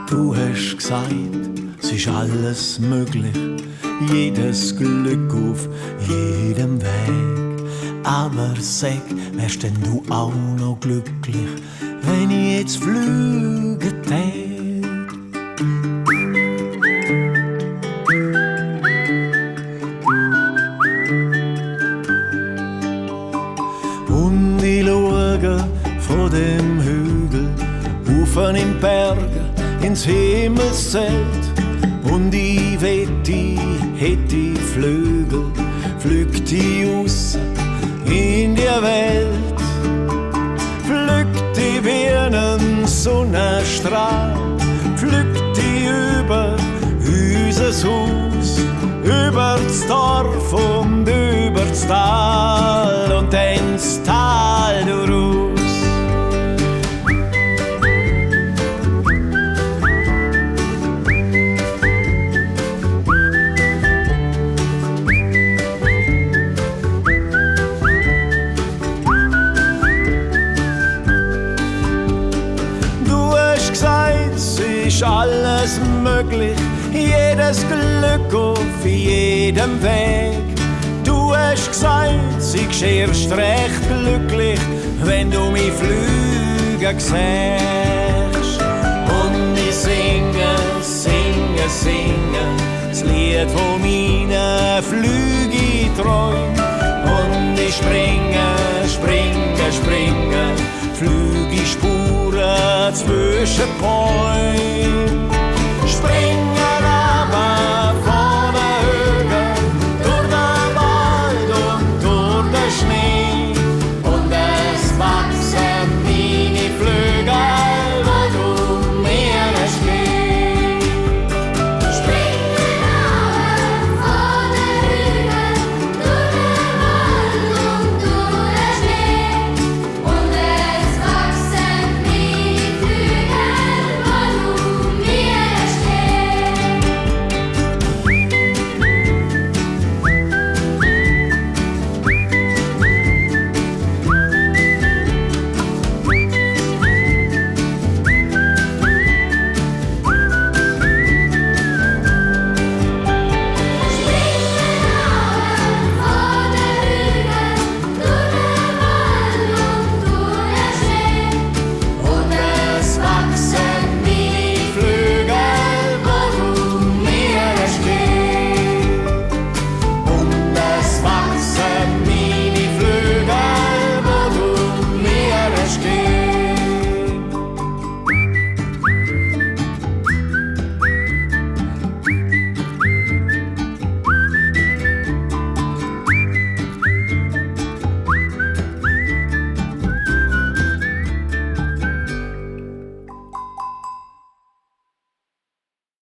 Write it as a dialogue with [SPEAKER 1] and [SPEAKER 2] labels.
[SPEAKER 1] Du hast gesagt, es ist alles möglich, jedes Glück auf jedem Weg. Aber sag, wärst denn du auch noch glücklich, wenn ich jetzt flüge tät? Und ich schaue von dem Hügel auf in Bergen ins Himmelszelt und ich wette, ich hätte Flügel, flügt die raus in die Welt, flügt die wie einen Sonnenstrahl, flügt die über unser Haus, über das Dorf und über das Tal und dann das Tal durch. Ist alles möglich, jedes Glück auf jedem Weg. Du hast gesagt, ich erst recht glücklich, wenn du mich fliegen siehst. Und ich singe, singe, singe das Lied von meinen Flügen träumt. Und ich springe, springe, springe, flüge Spuren zwischen Bäumen.